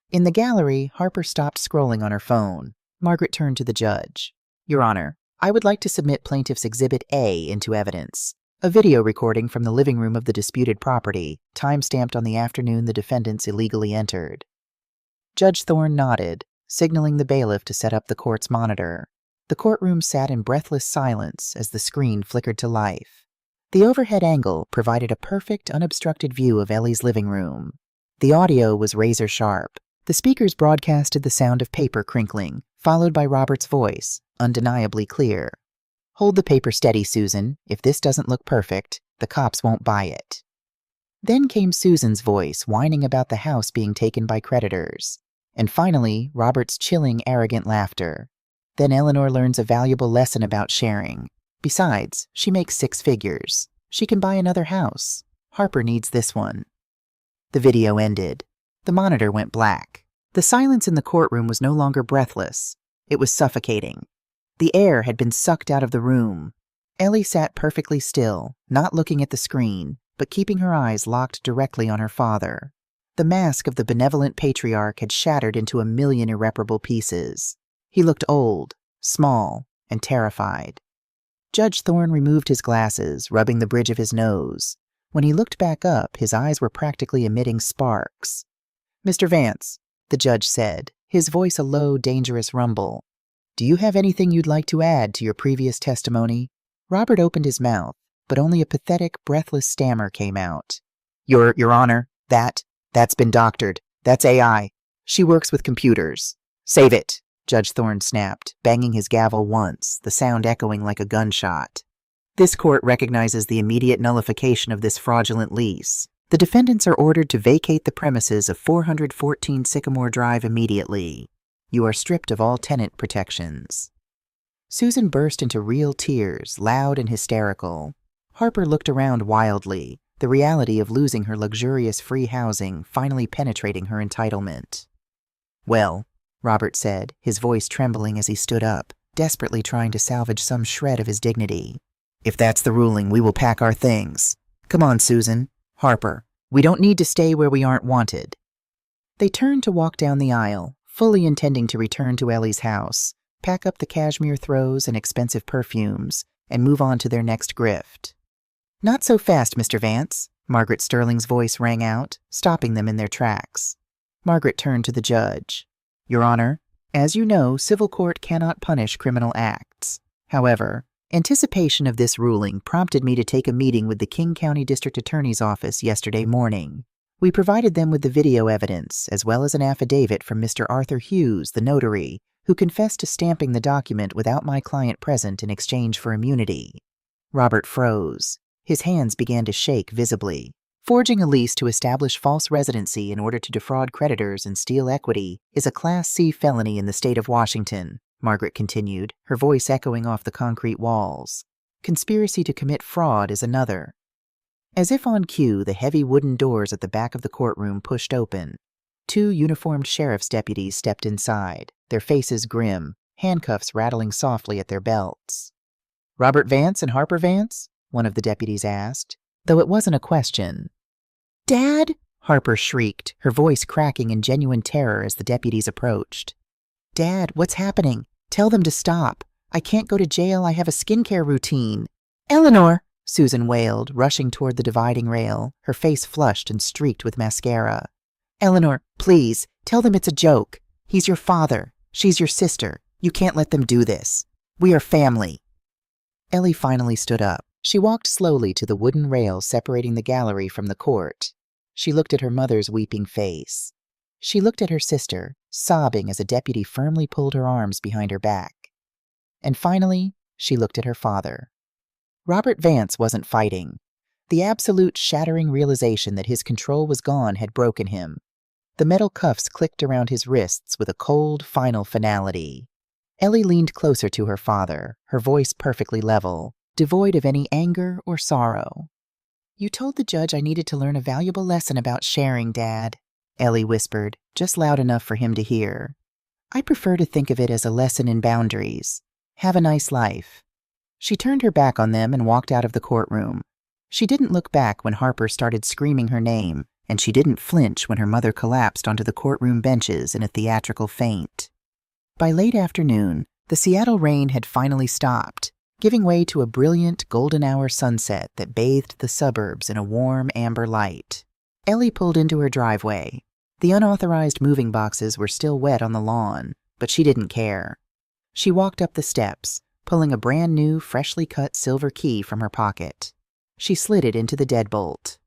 In the gallery, Harper stopped scrolling on her phone. Margaret turned to the judge. "Your Honor, I would like to submit Plaintiff's Exhibit A into evidence. A video recording from the living room of the disputed property, time-stamped on the afternoon the defendants illegally entered." Judge Thorne nodded, signaling the bailiff to set up the court's monitor. The courtroom sat in breathless silence as the screen flickered to life. The overhead angle provided a perfect, unobstructed view of Ellie's living room. The audio was razor-sharp. The speakers broadcasted the sound of paper crinkling, followed by Robert's voice, undeniably clear. "Hold the paper steady, Susan. If this doesn't look perfect, the cops won't buy it." Then came Susan's voice, whining about the house being taken by creditors. And finally, Robert's chilling, arrogant laughter. Then Eleanor learns a valuable lesson about sharing. Besides, she makes 6 figures. She can buy another house. Harper needs this one. The video ended. The monitor went black. The silence in the courtroom was no longer breathless. It was suffocating. The air had been sucked out of the room. Ellie sat perfectly still, not looking at the screen, but keeping her eyes locked directly on her father. The mask of the benevolent patriarch had shattered into a million irreparable pieces. He looked old, small, and terrified. Judge Thorne removed his glasses, rubbing the bridge of his nose. When he looked back up, his eyes were practically emitting sparks. "Mr. Vance," the judge said, his voice a low, dangerous rumble, "do you have anything you'd like to add to your previous testimony?" Robert opened his mouth, but only a pathetic, breathless stammer came out. Your Honor, that's been doctored. That's AI. She works with computers." "Save it," Judge Thorne snapped, banging his gavel once, the sound echoing like a gunshot. "This court recognizes the immediate nullification of this fraudulent lease. The defendants are ordered to vacate the premises of 414 Sycamore Drive immediately. You are stripped of all tenant protections." Susan burst into real tears, loud and hysterical. Harper looked around wildly, the reality of losing her luxurious free housing finally penetrating her entitlement. "Well," Robert said, his voice trembling as he stood up, desperately trying to salvage some shred of his dignity. "If that's the ruling, we will pack our things. Come on, Susan. Harper, we don't need to stay where we aren't wanted." They turned to walk down the aisle, fully intending to return to Ellie's house, pack up the cashmere throws and expensive perfumes, and move on to their next grift. "Not so fast, Mr. Vance," Margaret Sterling's voice rang out, stopping them in their tracks. Margaret turned to the judge. "Your Honor, As you know, civil court cannot punish criminal acts. However, anticipation of this ruling prompted me to take a meeting with the King County District Attorney's Office yesterday morning. We provided them with the video evidence, as well as an affidavit from Mr. Arthur Hughes, the notary, who confessed to stamping the document without my client present in exchange for immunity. Robert froze. His hands began to shake visibly. Forging a lease to establish false residency in order to defraud creditors and steal equity is a Class C felony in the state of Washington, Margaret continued, her voice echoing off the concrete walls. Conspiracy to commit fraud is another. As if on cue, the heavy wooden doors at the back of the courtroom pushed open. 2 uniformed sheriff's deputies stepped inside, their faces grim, handcuffs rattling softly at their belts. "Robert Vance and Harper Vance?" one of the deputies asked, though it wasn't a question. "Dad!" Harper shrieked, her voice cracking in genuine terror as the deputies approached. "Dad, what's happening? Tell them to stop. I can't go to jail. I have a skincare routine." "Eleanor!" Susan wailed, rushing toward the dividing rail, her face flushed and streaked with mascara. "Eleanor, please, tell them it's a joke. He's your father. She's your sister. You can't let them do this. We are family." Ellie finally stood up. She walked slowly to the wooden rail separating the gallery from the court. She looked at her mother's weeping face. She looked at her sister, sobbing as a deputy firmly pulled her arms behind her back. And finally, she looked at her father. Robert Vance wasn't fighting. The absolute shattering realization that his control was gone had broken him. The metal cuffs clicked around his wrists with a cold, final finality. Ellie leaned closer to her father, her voice perfectly level, devoid of any anger or sorrow. "You told the judge I needed to learn a valuable lesson about sharing, Dad," Ellie whispered, just loud enough for him to hear. "I prefer to think of it as a lesson in boundaries. Have a nice life." She turned her back on them and walked out of the courtroom. She didn't look back when Harper started screaming her name, and she didn't flinch when her mother collapsed onto the courtroom benches in a theatrical faint. By late afternoon, the Seattle rain had finally stopped, giving way to a brilliant golden-hour sunset that bathed the suburbs in a warm amber light. Ellie pulled into her driveway. The unauthorized moving boxes were still wet on the lawn, but she didn't care. She walked up the steps, pulling a brand-new, freshly cut silver key from her pocket. She slid it into the deadbolt.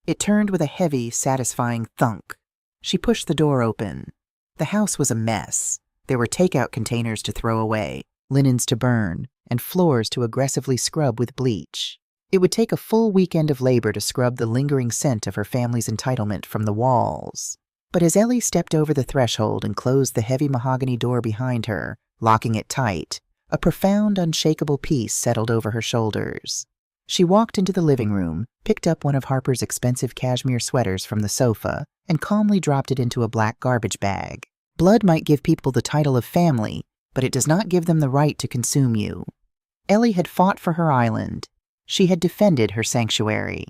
It turned with a heavy, satisfying thunk. She pushed the door open. The house was a mess. There were takeout containers to throw away, linens to burn, and floors to aggressively scrub with bleach. It would take a full weekend of labor to scrub the lingering scent of her family's entitlement from the walls. But as Ellie stepped over the threshold and closed the heavy mahogany door behind her, locking it tight, a profound, unshakable peace settled over her shoulders. She walked into the living room, picked up one of Harper's expensive cashmere sweaters from the sofa, and calmly dropped it into a black garbage bag. Blood might give people the title of family, but it does not give them the right to consume you. Ellie had fought for her island. She had defended her sanctuary.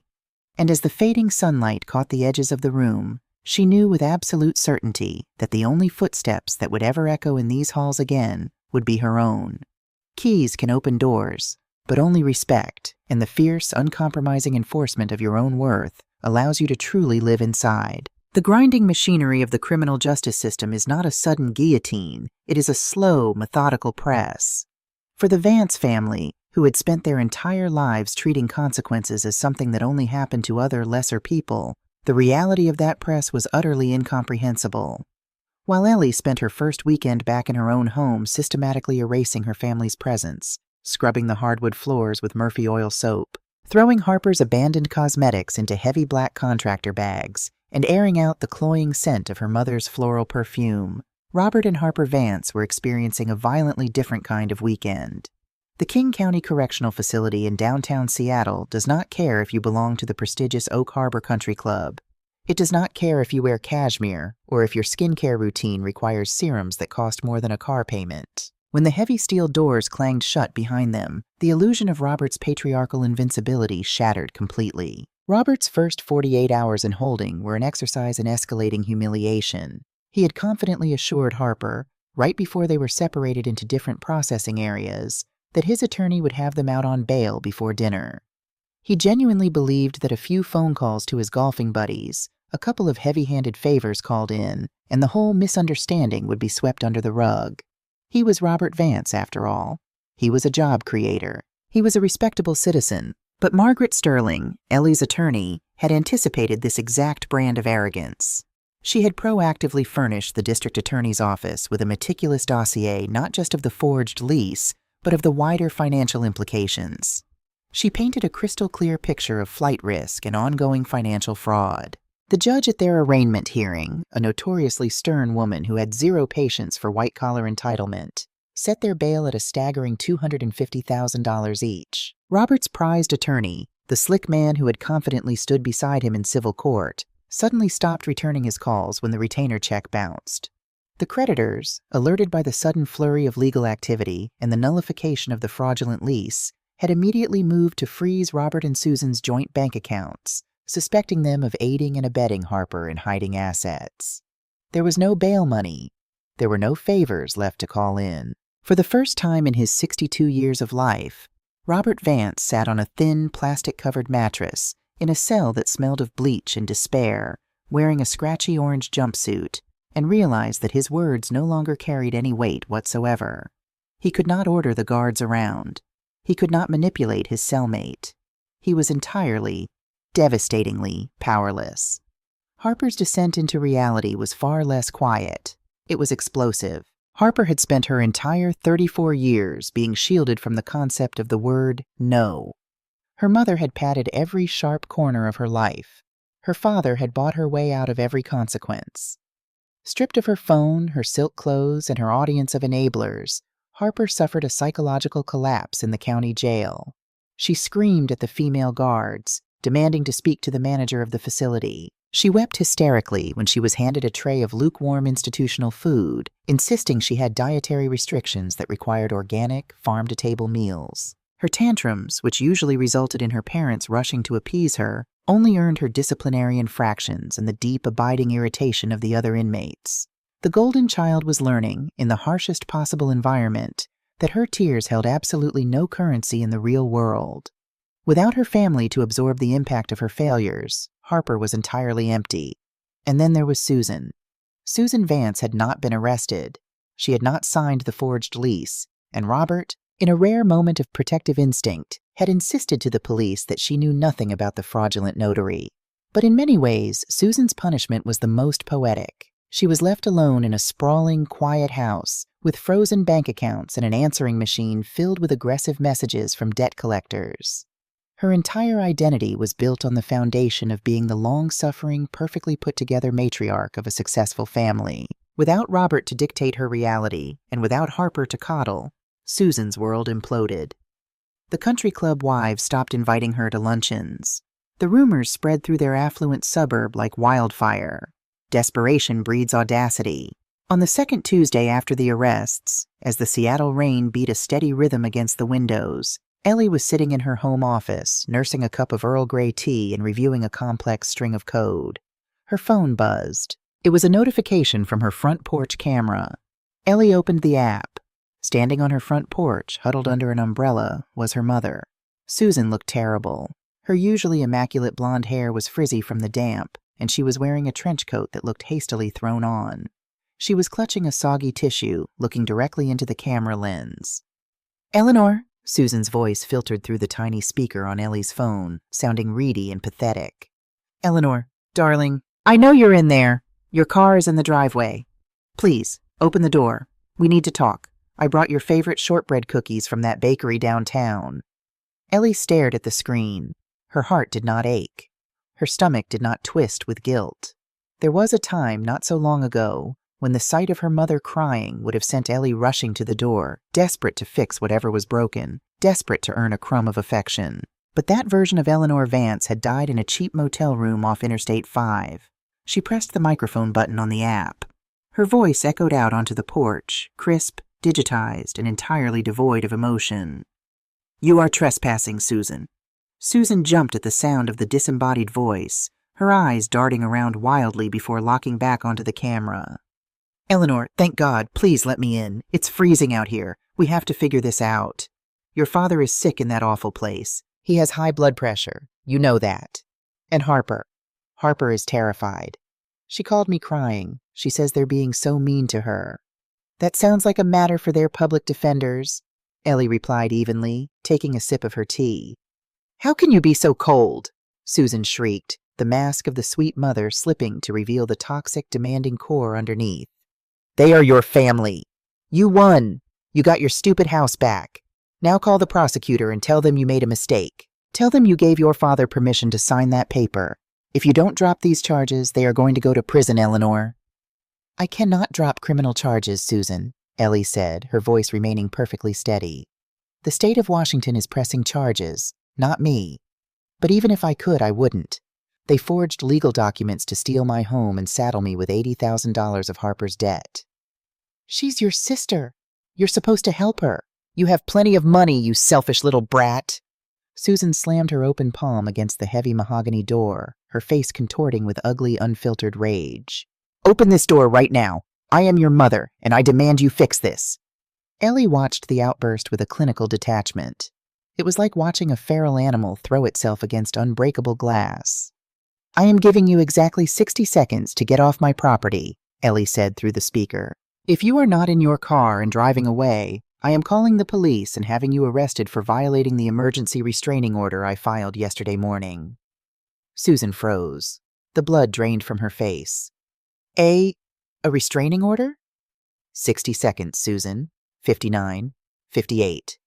And as the fading sunlight caught the edges of the room, she knew with absolute certainty that the only footsteps that would ever echo in these halls again would be her own. Keys can open doors, but only respect and the fierce, uncompromising enforcement of your own worth allows you to truly live inside. The grinding machinery of the criminal justice system is not a sudden guillotine. It is a slow, methodical press. For the Vance family, who had spent their entire lives treating consequences as something that only happened to other, lesser people, the reality of that press was utterly incomprehensible. While Ellie spent her first weekend back in her own home systematically erasing her family's presence, scrubbing the hardwood floors with Murphy oil soap, throwing Harper's abandoned cosmetics into heavy black contractor bags, and airing out the cloying scent of her mother's floral perfume, Robert and Harper Vance were experiencing a violently different kind of weekend. The King County Correctional Facility in downtown Seattle does not care if you belong to the prestigious Oak Harbor Country Club. It does not care if you wear cashmere or if your skincare routine requires serums that cost more than a car payment. When the heavy steel doors clanged shut behind them, the illusion of Robert's patriarchal invincibility shattered completely. Robert's first 48 hours in holding were an exercise in escalating humiliation. He had confidently assured Harper, right before they were separated into different processing areas, that his attorney would have them out on bail before dinner. He genuinely believed that a few phone calls to his golfing buddies, A couple of heavy-handed favors called in, and the whole misunderstanding would be swept under the rug. He was Robert Vance, after all. He was a job creator. He was a respectable citizen. But Margaret Sterling, Ellie's attorney, had anticipated this exact brand of arrogance. She had proactively furnished the district attorney's office with a meticulous dossier not just of the forged lease, but of the wider financial implications. She painted a crystal-clear picture of flight risk and ongoing financial fraud. The judge at their arraignment hearing, a notoriously stern woman who had zero patience for white-collar entitlement, set their bail at a staggering $250,000 each. Robert's prized attorney, the slick man who had confidently stood beside him in civil court, suddenly stopped returning his calls when the retainer check bounced. The creditors, alerted by the sudden flurry of legal activity and the nullification of the fraudulent lease, had immediately moved to freeze Robert and Susan's joint bank accounts, suspecting them of aiding and abetting Harper in hiding assets. There was no bail money. There were no favors left to call in. For the first time in his 62 years of life, Robert Vance sat on a thin, plastic-covered mattress in a cell that smelled of bleach and despair, wearing a scratchy orange jumpsuit, and realized that his words no longer carried any weight whatsoever. He could not order the guards around. He could not manipulate his cellmate. He was entirely, devastatingly powerless. Harper's descent into reality was far less quiet. It was explosive. Harper had spent her entire 34 years being shielded from the concept of the word no. Her mother had padded every sharp corner of her life. Her father had bought her way out of every consequence. Stripped of her phone, her silk clothes, and her audience of enablers, Harper suffered a psychological collapse in the county jail. She screamed at the female guards, demanding to speak to the manager of the facility. She wept hysterically when she was handed a tray of lukewarm institutional food, insisting she had dietary restrictions that required organic, farm-to-table meals. Her tantrums, which usually resulted in her parents rushing to appease her, only earned her disciplinary infractions and the deep, abiding irritation of the other inmates. The golden child was learning, in the harshest possible environment, that her tears held absolutely no currency in the real world. Without her family to absorb the impact of her failures, Harper was entirely empty. And then there was Susan. Susan Vance had not been arrested. She had not signed the forged lease, and Robert, in a rare moment of protective instinct, had insisted to the police that she knew nothing about the fraudulent notary. But in many ways, Susan's punishment was the most poetic. She was left alone in a sprawling, quiet house, with frozen bank accounts and an answering machine filled with aggressive messages from debt collectors. Her entire identity was built on the foundation of being the long-suffering, perfectly put-together matriarch of a successful family. Without Robert to dictate her reality, and without Harper to coddle, Susan's world imploded. The country club wives stopped inviting her to luncheons. The rumors spread through their affluent suburb like wildfire. Desperation breeds audacity. On the second Tuesday after the arrests, as the Seattle rain beat a steady rhythm against the windows, Ellie was sitting in her home office, nursing a cup of Earl Grey tea and reviewing a complex string of code. Her phone buzzed. It was a notification from her front porch camera. Ellie opened the app. Standing on her front porch, huddled under an umbrella, was her mother. Susan looked terrible. Her usually immaculate blonde hair was frizzy from the damp, and she was wearing a trench coat that looked hastily thrown on. She was clutching a soggy tissue, looking directly into the camera lens. "Eleanor," Susan's voice filtered through the tiny speaker on Ellie's phone, sounding reedy and pathetic. "Eleanor, darling, I know you're in there. Your car is in the driveway. Please, open the door. We need to talk. I brought your favorite shortbread cookies from that bakery downtown." Ellie stared at the screen. Her heart did not ache. Her stomach did not twist with guilt. There was a time not so long ago when the sight of her mother crying would have sent Ellie rushing to the door, desperate to fix whatever was broken, desperate to earn a crumb of affection. But that version of Eleanor Vance had died in a cheap motel room off Interstate 5. She pressed the microphone button on the app. Her voice echoed out onto the porch, crisp, digitized, and entirely devoid of emotion. "You are trespassing, Susan." Susan jumped at the sound of the disembodied voice, her eyes darting around wildly before locking back onto the camera. "Eleanor, thank God, please let me in. It's freezing out here. We have to figure this out. Your father is sick in that awful place. He has high blood pressure. You know that. And Harper. Harper is terrified. She called me crying. She says they're being so mean to her. That sounds like a matter for their public defenders, Ellie replied evenly, taking a sip of her tea. How can you be so cold? Susan shrieked, the mask of the sweet mother slipping to reveal the toxic, demanding core underneath. They are your family. You won. You got your stupid house back. Now call the prosecutor and tell them you made a mistake. Tell them you gave your father permission to sign that paper. If you don't drop these charges, they are going to go to prison, Eleanor. I cannot drop criminal charges, Susan, Ellie said, her voice remaining perfectly steady. The state of Washington is pressing charges, not me. But even if I could, I wouldn't. They forged legal documents to steal my home and saddle me with $80,000 of Harper's debt. She's your sister. You're supposed to help her. You have plenty of money, you selfish little brat. Susan slammed her open palm against the heavy mahogany door, her face contorting with ugly, unfiltered rage. Open this door right now. I am your mother, and I demand you fix this. Ellie watched the outburst with a clinical detachment. It was like watching a feral animal throw itself against unbreakable glass. I am giving you exactly 60 seconds to get off my property, Ellie said through the speaker. If you are not in your car and driving away, I am calling the police and having you arrested for violating the emergency restraining order I filed yesterday morning. Susan froze. The blood drained from her face. A restraining order? 60 seconds, Susan. 59. 58.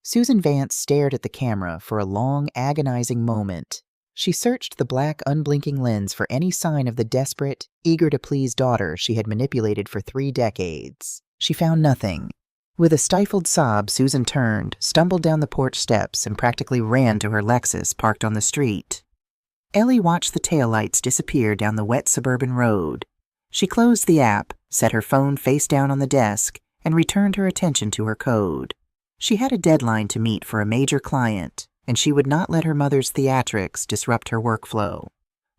Susan Vance stared at the camera for a long, agonizing moment. She searched the black, unblinking lens for any sign of the desperate, eager-to-please daughter she had manipulated for 3 decades. She found nothing. With a stifled sob, Susan turned, stumbled down the porch steps, and practically ran to her Lexus parked on the street. Ellie watched the taillights disappear down the wet suburban road. She closed the app, set her phone face down on the desk, and returned her attention to her code. She had a deadline to meet for a major client, and she would not let her mother's theatrics disrupt her workflow.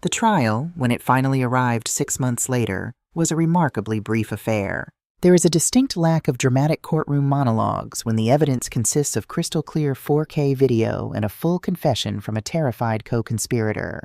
The trial, when it finally arrived 6 months later, was a remarkably brief affair. There is a distinct lack of dramatic courtroom monologues when the evidence consists of crystal-clear 4K video and a full confession from a terrified co-conspirator.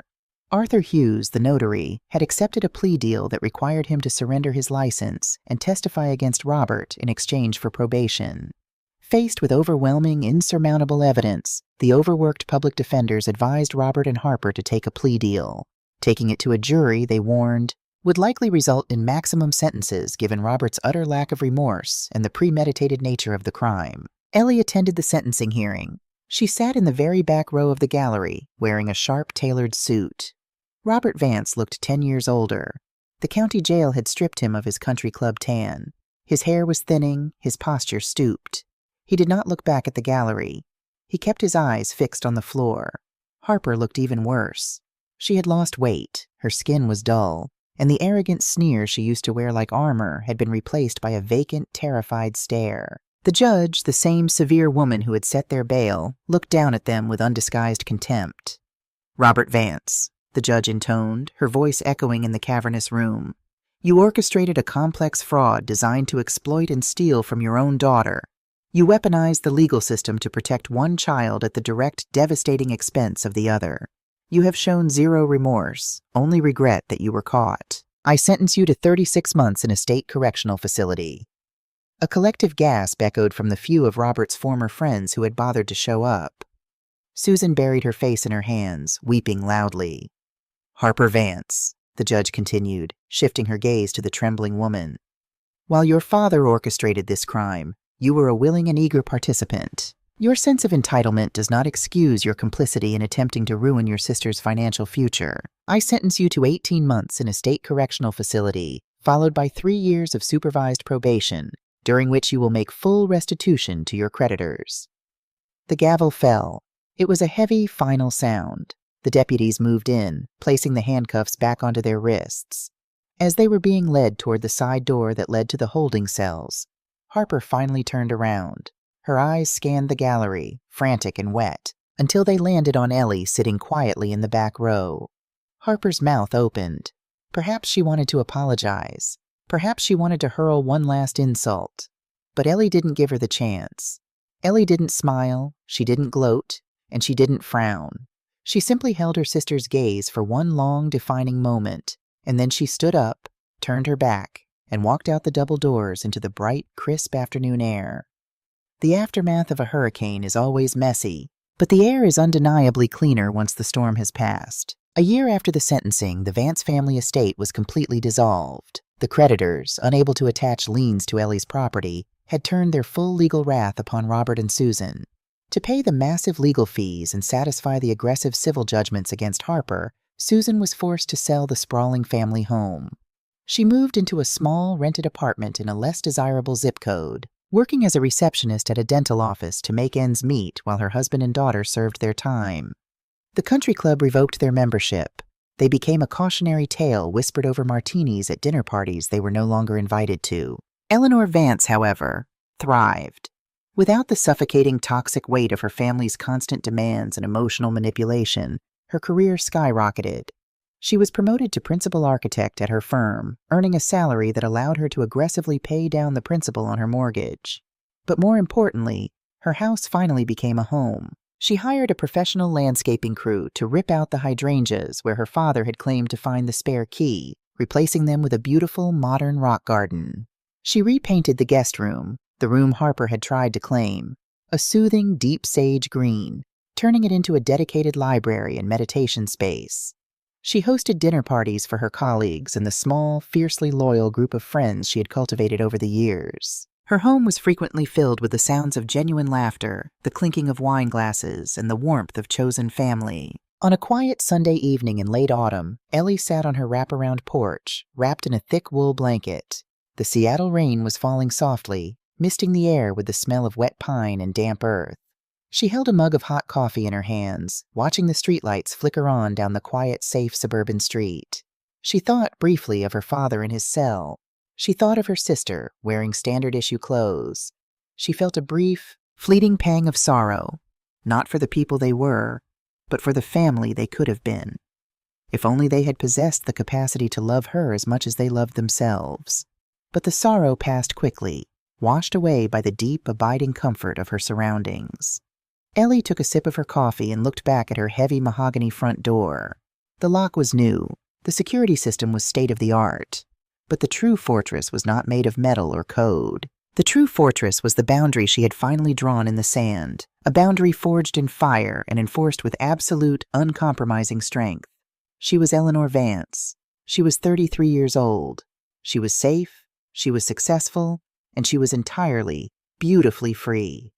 Arthur Hughes, the notary, had accepted a plea deal that required him to surrender his license and testify against Robert in exchange for probation. Faced with overwhelming, insurmountable evidence, the overworked public defenders advised Robert and Harper to take a plea deal. Taking it to a jury, they warned, would likely result in maximum sentences given Robert's utter lack of remorse and the premeditated nature of the crime. Ellie attended the sentencing hearing. She sat in the very back row of the gallery, wearing a sharp, tailored suit. Robert Vance looked 10 years older. The county jail had stripped him of his country club tan. His hair was thinning, his posture stooped. He did not look back at the gallery. He kept his eyes fixed on the floor. Harper looked even worse. She had lost weight, her skin was dull, and the arrogant sneer she used to wear like armor had been replaced by a vacant, terrified stare. The judge, the same severe woman who had set their bail, looked down at them with undisguised contempt. Robert Vance, the judge intoned, her voice echoing in the cavernous room. You orchestrated a complex fraud designed to exploit and steal from your own daughter. You weaponized the legal system to protect one child at the direct, devastating expense of the other. You have shown zero remorse, only regret that you were caught. I sentence you to 36 months in a state correctional facility. A collective gasp echoed from the few of Robert's former friends who had bothered to show up. Susan buried her face in her hands, weeping loudly. Harper Vance, the judge continued, shifting her gaze to the trembling woman. While your father orchestrated this crime, you were a willing and eager participant. Your sense of entitlement does not excuse your complicity in attempting to ruin your sister's financial future. I sentence you to 18 months in a state correctional facility, followed by 3 years of supervised probation, during which you will make full restitution to your creditors. The gavel fell. It was a heavy, final sound. The deputies moved in, placing the handcuffs back onto their wrists. As they were being led toward the side door that led to the holding cells, Harper finally turned around. Her eyes scanned the gallery, frantic and wet, until they landed on Ellie sitting quietly in the back row. Harper's mouth opened. Perhaps she wanted to apologize. Perhaps she wanted to hurl one last insult. But Ellie didn't give her the chance. Ellie didn't smile, she didn't gloat, and she didn't frown. She simply held her sister's gaze for one long, defining moment, and then she stood up, turned her back, and walked out the double doors into the bright, crisp afternoon air. The aftermath of a hurricane is always messy, but the air is undeniably cleaner once the storm has passed. A year after the sentencing, the Vance family estate was completely dissolved. The creditors, unable to attach liens to Ellie's property, had turned their full legal wrath upon Robert and Susan. To pay the massive legal fees and satisfy the aggressive civil judgments against Harper, Susan was forced to sell the sprawling family home. She moved into a small, rented apartment in a less desirable zip code, working as a receptionist at a dental office to make ends meet while her husband and daughter served their time. The country club revoked their membership. They became a cautionary tale whispered over martinis at dinner parties they were no longer invited to. Eleanor Vance, however, thrived. Without the suffocating toxic weight of her family's constant demands and emotional manipulation, her career skyrocketed. She was promoted to principal architect at her firm, earning a salary that allowed her to aggressively pay down the principal on her mortgage. But more importantly, her house finally became a home. She hired a professional landscaping crew to rip out the hydrangeas where her father had claimed to find the spare key, replacing them with a beautiful, modern rock garden. She repainted the guest room, the room Harper had tried to claim, a soothing, deep sage green, turning it into a dedicated library and meditation space. She hosted dinner parties for her colleagues and the small, fiercely loyal group of friends she had cultivated over the years. Her home was frequently filled with the sounds of genuine laughter, the clinking of wine glasses, and the warmth of chosen family. On a quiet Sunday evening in late autumn, Ellie sat on her wraparound porch, wrapped in a thick wool blanket. The Seattle rain was falling softly, misting the air with the smell of wet pine and damp earth. She held a mug of hot coffee in her hands, watching the streetlights flicker on down the quiet, safe suburban street. She thought briefly of her father in his cell. She thought of her sister, wearing standard-issue clothes. She felt a brief, fleeting pang of sorrow, not for the people they were, but for the family they could have been. If only they had possessed the capacity to love her as much as they loved themselves. But the sorrow passed quickly, washed away by the deep, abiding comfort of her surroundings. Ellie took a sip of her coffee and looked back at her heavy mahogany front door. The lock was new. The security system was state-of-the-art. But the true fortress was not made of metal or code. The true fortress was the boundary she had finally drawn in the sand, a boundary forged in fire and enforced with absolute, uncompromising strength. She was Eleanor Vance. She was 33 years old. She was safe, she was successful, and she was entirely, beautifully free.